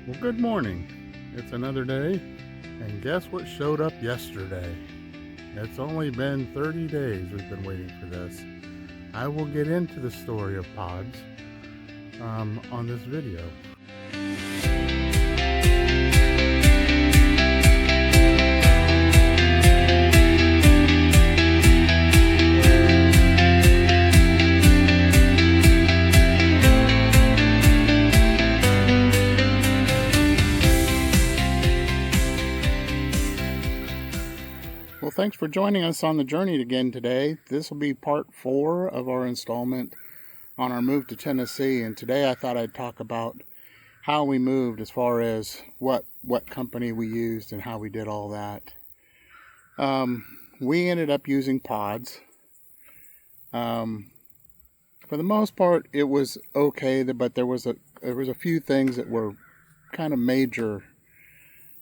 Well, good morning. It's another day, and guess what showed up yesterday? It's only been 30 days we've been waiting for this. I will get into the story of pods on this video. Well, thanks for joining us on the journey again today. This will be part 4 of our installment on our move to Tennessee, and today I thought I'd talk about how we moved as far as what company we used and how we did all that. We ended up using pods. For the most part, it was okay, but there was a few things that were kind of major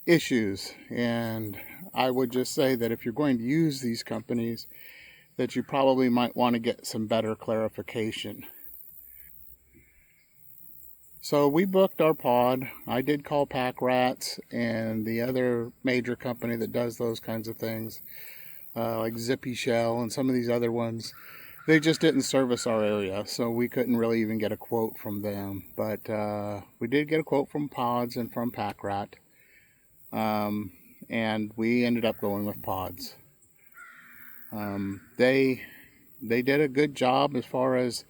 issues, and I would just say that if you're going to use these companies, that you probably might want to get some better clarification. So we booked our pod. I did call Pack Rats and the other major company that does those kinds of things, like Zippy Shell and some of these other ones. They just didn't service our area, so we couldn't really even get a quote from them. But we did get a quote from Pods and from Pack Rat. And we ended up going with pods. They did a good job as far as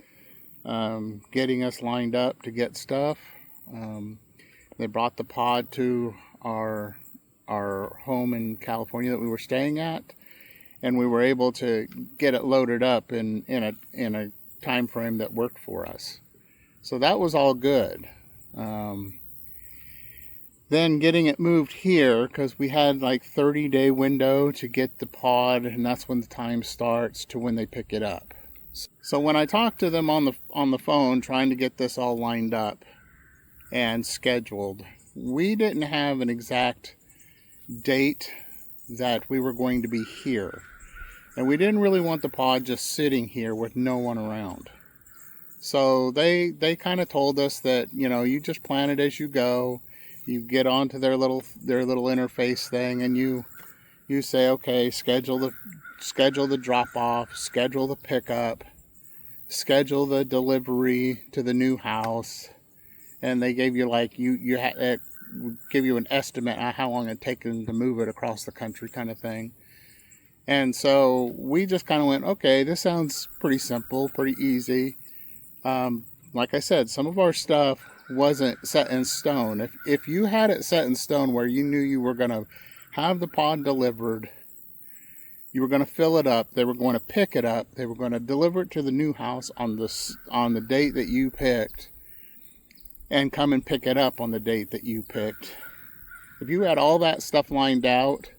getting us lined up to get stuff. They brought the pod to our home in California that we were staying at, and we were able to get it loaded up in a time frame that worked for us. So that was all good. Then getting it moved here, because we had like 30-day window to get the pod, and that's when the time starts to when they pick it up. So when I talked to them on the phone trying to get this all lined up and scheduled, we didn't have an exact date that we were going to be here. And we didn't really want the pod just sitting here with no one around. So they kind of told us that, you just plan it as you go. You get onto their little interface thing, and you say, okay, schedule the drop off, schedule the pickup, schedule the delivery to the new house, and they gave you give you an estimate on how long it'd take them to move it across the country, kind of thing. And so we just kind of went, okay, this sounds pretty simple, pretty easy. Like I said, some of our stuff wasn't set in stone. If you had it set in stone where you knew you were going to have the pod delivered, you were going to fill it up, they were going to pick it up, they were going to deliver it to the new house on the date that you picked, and come and pick it up on the date that you picked. If you had all that stuff lined out,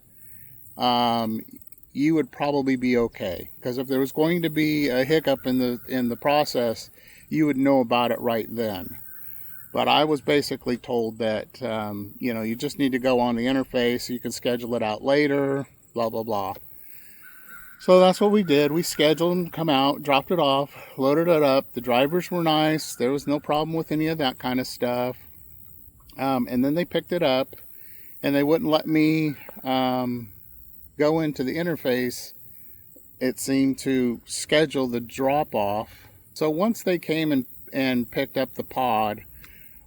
you would probably be okay. Because if there was going to be a hiccup in the process, you would know about it right then. But I was basically told that, you just need to go on the interface. You can schedule it out later, blah, blah, blah. So that's what we did. We scheduled them to come out, dropped it off, loaded it up. The drivers were nice. There was no problem with any of that kind of stuff. And then they picked it up, and they wouldn't let me go into the interface, it seemed, to schedule the drop-off. So once they came and picked up the pod,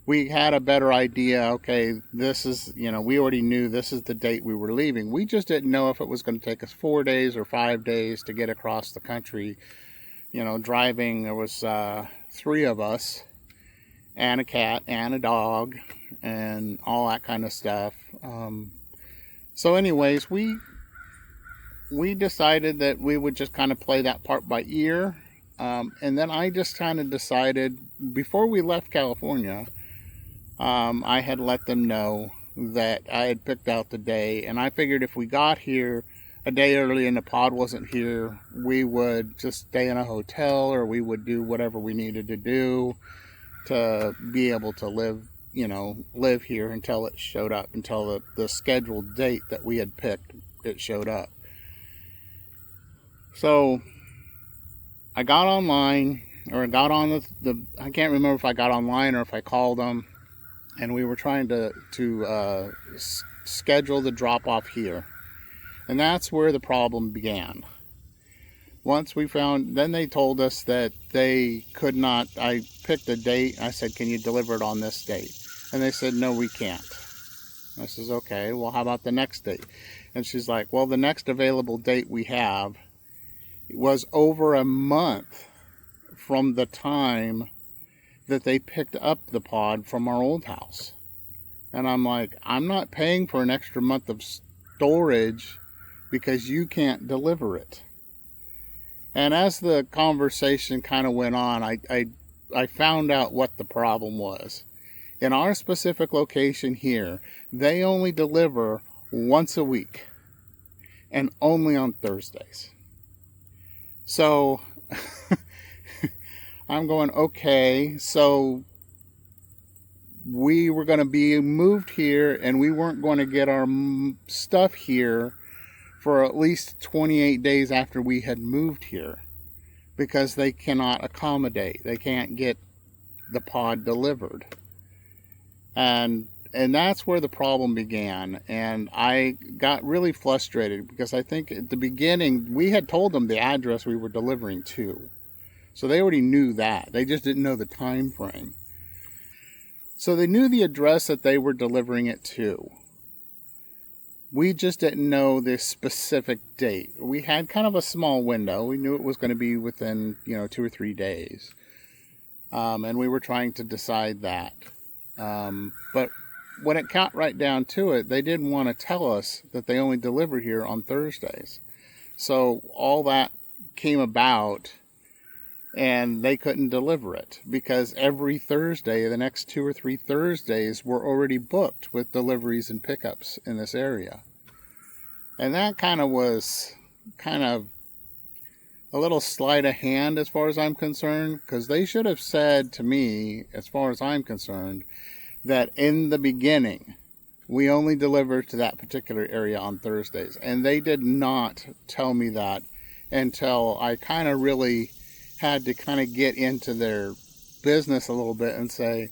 we had a better idea. Okay, this is, we already knew this is the date we were leaving. We just didn't know if it was going to take us 4 days or 5 days to get across the country. Driving, there was 3 of us, and a cat, and a dog, and all that kind of stuff. So anyways, we decided that we would just kind of play that part by ear. And then I just kind of decided, before we left California, I had let them know that I had picked out the day, and I figured if we got here a day early and the pod wasn't here, we would just stay in a hotel, or we would do whatever we needed to do to be able to live here until it showed up, until the scheduled date that we had picked, it showed up. So I got online, or I got on I can't remember if I got online or if I called them. and we were trying to schedule the drop-off here. And that's where the problem began. Once we found, then they told us that they could not. I picked a date. I said, can you deliver it on this date? And they said, no, we can't. I says, okay, well, how about the next date? And she's like, well, the next available date we have was over a month from the time that they picked up the pod from our old house. And I'm like, I'm not paying for an extra month of storage because you can't deliver it. And as the conversation kind of went on, I found out what the problem was. In our specific location here, they only deliver once a week, and only on Thursdays. So I'm going, okay, so we were going to be moved here, and we weren't going to get our stuff here for at least 28 days after we had moved here, because they cannot accommodate. They can't get the pod delivered. And that's where the problem began. And I got really frustrated because I think at the beginning we had told them the address we were delivering to. So they already knew that. They just didn't know the time frame. So they knew the address that they were delivering it to. We just didn't know the specific date. We had kind of a small window. We knew it was going to be within, 2 or 3 days. And we were trying to decide that. But when it got right down to it, they didn't want to tell us that they only deliver here on Thursdays. So all that came about, and they couldn't deliver it because every Thursday, the next 2 or 3 Thursdays, were already booked with deliveries and pickups in this area. And that was a little sleight of hand as far as I'm concerned, because they should have said to me, as far as I'm concerned, that in the beginning, we only deliver to that particular area on Thursdays. And they did not tell me that until I kind of really had to kind of get into their business a little bit and say,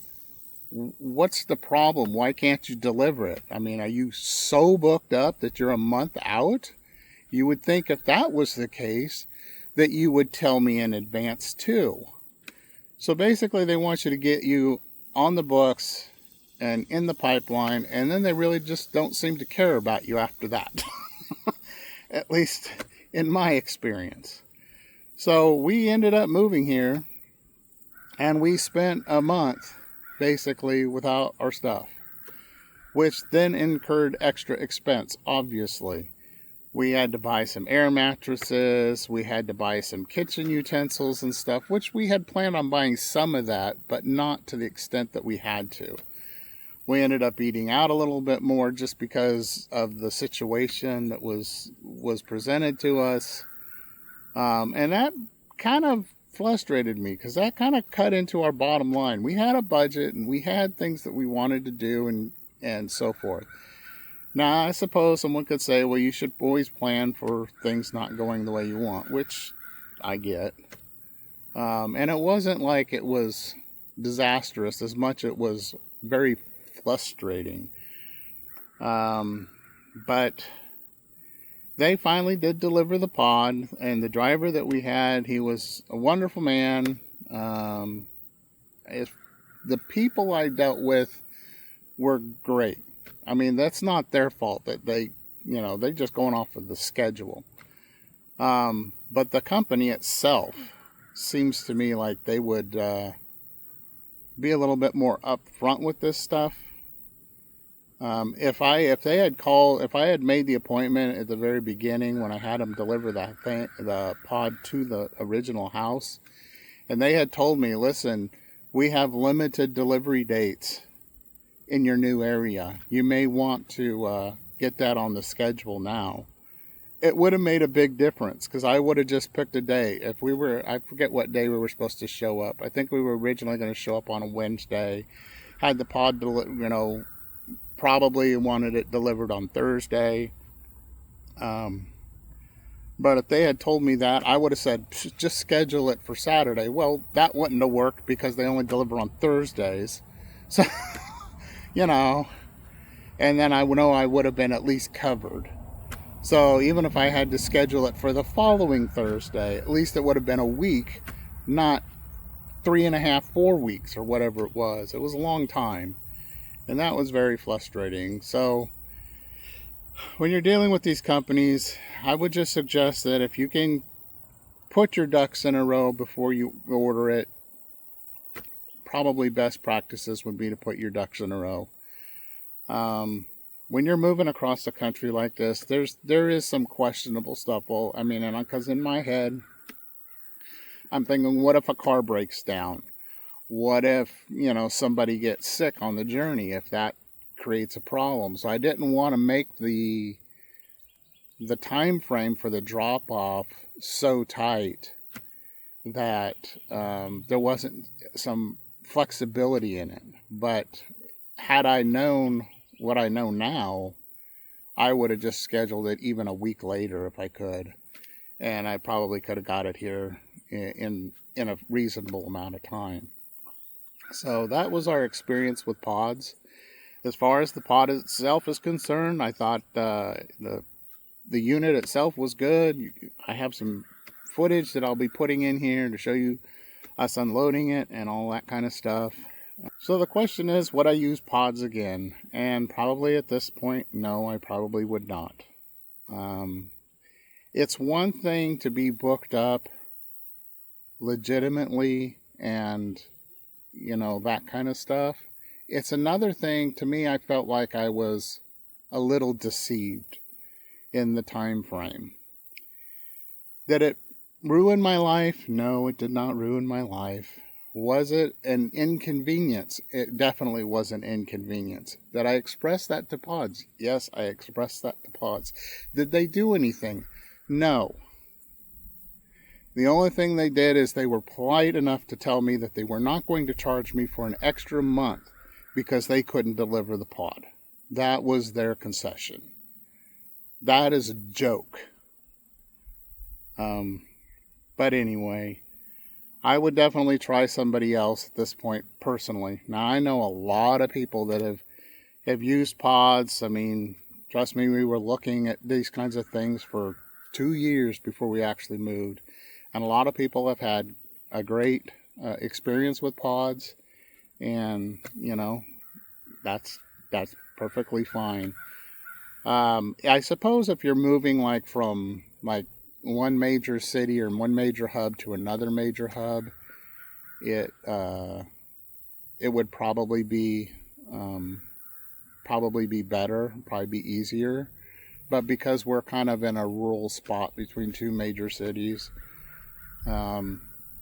what's the problem? Why can't you deliver it? I mean, are you so booked up that you're a month out? You would think if that was the case, that you would tell me in advance too. So basically they want you to get you on the books and in the pipeline, and then they really just don't seem to care about you after that. At least in my experience. So we ended up moving here, and we spent a month basically without our stuff, which then incurred extra expense, obviously. We had to buy some air mattresses, we had to buy some kitchen utensils and stuff, which we had planned on buying some of that, but not to the extent that we had to. We ended up eating out a little bit more just because of the situation that was presented to us. And that kind of frustrated me because that kind of cut into our bottom line. We had a budget and we had things that we wanted to do and so forth. Now, I suppose someone could say, well, you should always plan for things not going the way you want, which I get. And it wasn't like it was disastrous as much as it was very frustrating. But they finally did deliver the pod, and the driver that we had, he was a wonderful man. The people I dealt with were great. I mean, that's not their fault that they're just going off of the schedule. But the company itself seems to me like they would be a little bit more upfront with this stuff. If I had made the appointment at the very beginning when I had them deliver the pod to the original house, and they had told me, listen, we have limited delivery dates in your new area. You may want to get that on the schedule now. It would have made a big difference because I would have just picked a day. I forget what day we were supposed to show up. I think we were originally going to show up on a Wednesday. Had the pod, probably wanted it delivered on Thursday. But if they had told me that, I would have said, just schedule it for Saturday. Well, that wouldn't have worked because they only deliver on Thursdays. So you know, and then I know I would have been at least covered. So even if I had to schedule it for the following Thursday, at least it would have been a week, not 3.5, 4 weeks or whatever it was. It was a long time, and that was very frustrating. So when you're dealing with these companies, I would just suggest that if you can put your ducks in a row before you order it, probably best practices would be to put your ducks in a row. When you're moving across the country like this, there is some questionable stuff. Well, I mean, because in my head, I'm thinking, what if a car breaks down? What if, somebody gets sick on the journey, if that creates a problem? So I didn't want to make the time frame for the drop off so tight that there wasn't some flexibility in it. But had I known what I know now, I would have just scheduled it even a week later if I could, and I probably could have got it here in a reasonable amount of time. So that was our experience with pods. As far as the pod itself is concerned, I thought the unit itself was good. I have some footage that I'll be putting in here to show you us unloading it and all that kind of stuff. So the question is, would I use pods again? And probably at this point, no, I probably would not. It's one thing to be booked up legitimately and, that kind of stuff. It's another thing, to me, I felt like I was a little deceived in the time frame. Did it ruin my life? No, it did not ruin my life. Was it an inconvenience? It definitely was an inconvenience. Did I express that to pods? Yes, I expressed that to pods. Did they do anything? No. The only thing they did is they were polite enough to tell me that they were not going to charge me for an extra month because they couldn't deliver the pod. That was their concession. That is a joke. But anyway, I would definitely try somebody else at this point personally. Now, I know a lot of people that have used pods. I mean, trust me, we were looking at these kinds of things for 2 years before we actually moved. And a lot of people have had a great experience with pods. And, that's perfectly fine. I suppose if you're moving from one major city or one major hub to another major hub, it would probably be better, probably be easier. But because we're kind of in a rural spot between two major cities,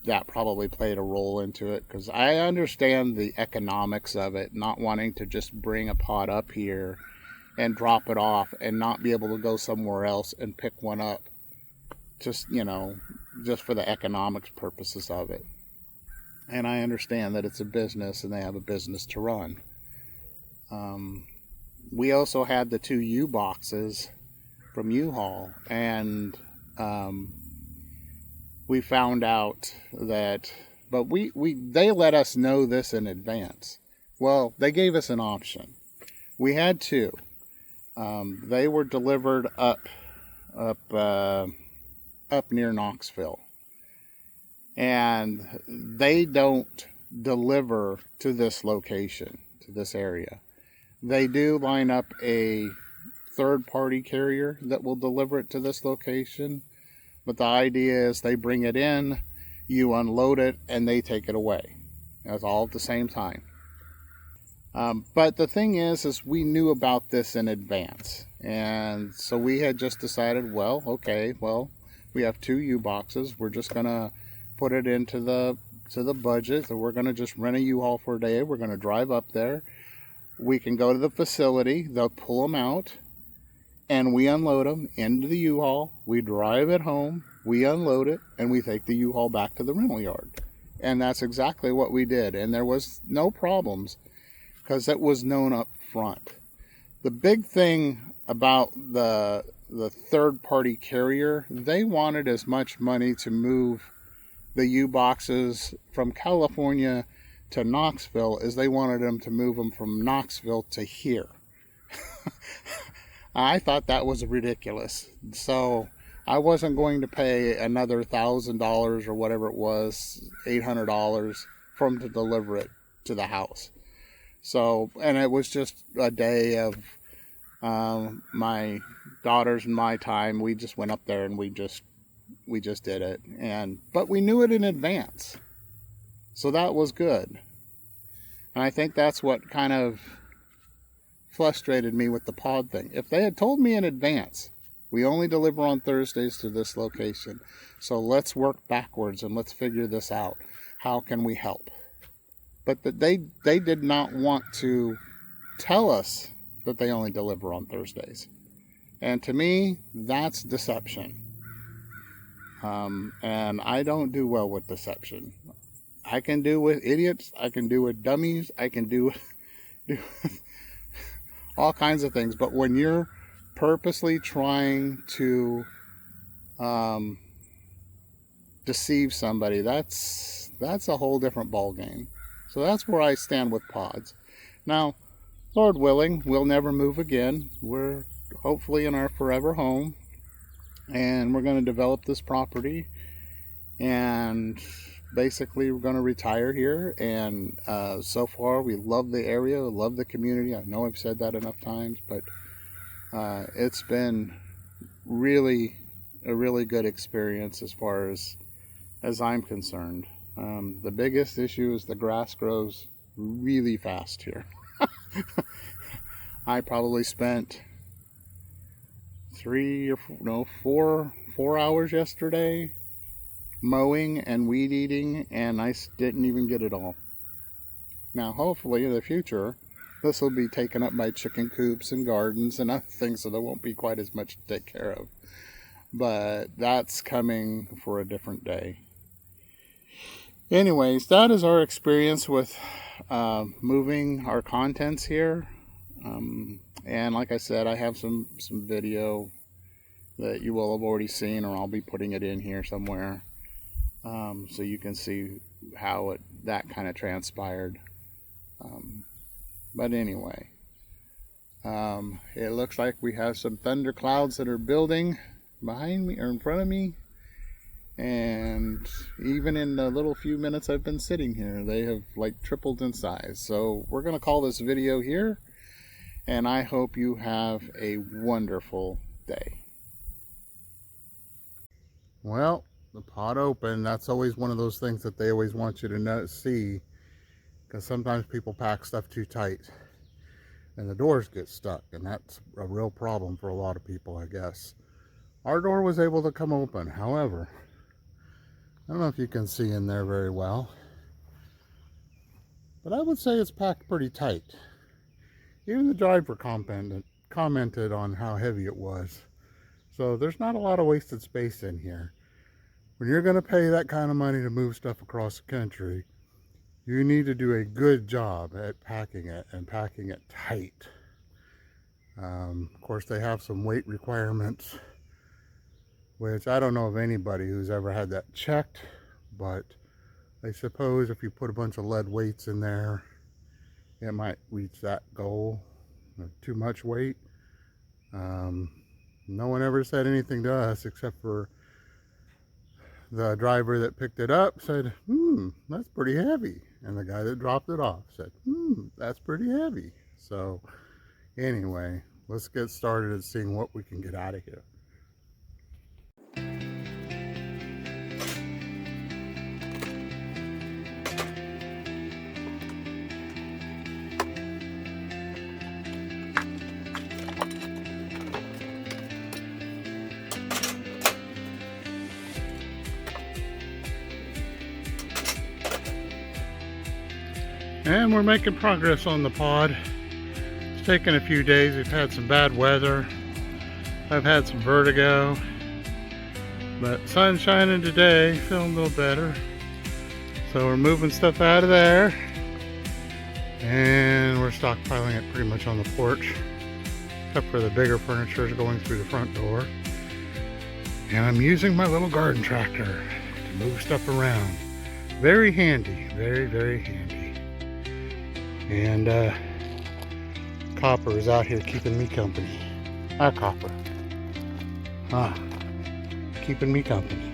that probably played a role into it, because I understand the economics of it, not wanting to just bring a pod up here and drop it off and not be able to go somewhere else and pick one up, just for the economics purposes of it. And I understand that it's a business and they have a business to run. We also had the 2 U-boxes from U-Haul, and we found out that, but they let us know this in advance. Well, they gave us an option. We had 2. They were delivered up near Knoxville, and they don't deliver to this location, to this area. They do line up a third-party carrier that will deliver it to this location, but the idea is they bring it in, you unload it, and they take it away. That's all at the same time. But the thing is we knew about this in advance, and so we had just decided, we have 2 U-boxes. We're just gonna put it into the budget. So we're gonna just rent a U-Haul for a day. We're gonna drive up there. We can go to the facility. They'll pull them out, and we unload them into the U-Haul. We drive it home. We unload it, and we take the U-Haul back to the rental yard. And that's exactly what we did. And there was no problems because it was known up front. The big thing about the third-party carrier, they wanted as much money to move the U-boxes from California to Knoxville is they wanted them to move them from Knoxville to here. I thought that was ridiculous. So I wasn't going to pay another $1,000 or whatever it was, $800 for them to deliver it to the house. So, and it was just a day of my daughters and my time. We just went up there and we just did it. But we knew it in advance. So that was good. And I think that's what kind of frustrated me with the pod thing. If they had told me in advance, we only deliver on Thursdays to this location, so let's work backwards and let's figure this out. How can we help? But they did not want to tell us that they only deliver on Thursdays. And to me, that's deception. And I don't do well with deception. I can do with idiots, I can do with dummies, I can do all kinds of things. But when you're purposely trying to deceive somebody, that's a whole different ball game. So that's where I stand with pods. Now, Lord willing, we'll never move again. We're hopefully in our forever home, and we're going to develop this property, and basically we're going to retire here. And so far we love the area, love the community. I know I've said that enough times, but it's been really a really good experience as far as I'm concerned. The biggest issue is the grass grows really fast here. I probably spent 4 hours yesterday mowing and weed eating, and I didn't even get it all. Now hopefully in the future this will be taken up by chicken coops and gardens and other things, so there won't be quite as much to take care of. But that's coming for a different day. Anyways, that is our experience with moving our contents here. And like I said, I have some video that you will have already seen, or I'll be putting it in here somewhere, so you can see how that kind of transpired. But anyway, it looks like we have some thunder clouds that are building behind me or in front of me. And even in the little few minutes I've been sitting here, they have like tripled in size. So we're going to call this video here, and I hope you have a wonderful day. Well, the pod opened. That's always one of those things that they always want you to see, because sometimes people pack stuff too tight and the doors get stuck, and that's a real problem for a lot of people, I guess. Our door was able to come open. However, I don't know if you can see in there very well, but I would say it's packed pretty tight. Even the driver commented on how heavy it was. So there's not a lot of wasted space in here. When you're going to pay that kind of money to move stuff across the country, you need to do a good job at packing it, and packing it tight. Of course, they have some weight requirements, which I don't know of anybody who's ever had that checked, but I suppose if you put a bunch of lead weights in there, it might reach that goal of too much weight. No one ever said anything to us, except for the driver that picked it up said, that's pretty heavy. And the guy that dropped it off said, that's pretty heavy. So anyway, let's get started at seeing what we can get out of here. And we're making progress on the pod. It's taken a few days. We've had some bad weather. I've had some vertigo. But sun's shining today, feeling a little better. So we're moving stuff out of there. And we're stockpiling it pretty much on the porch. Except for the bigger furniture is going through the front door. And I'm using my little garden tractor to move stuff around. Very handy, very, very handy. And Copper is out here keeping me company. Copper. Keeping me company.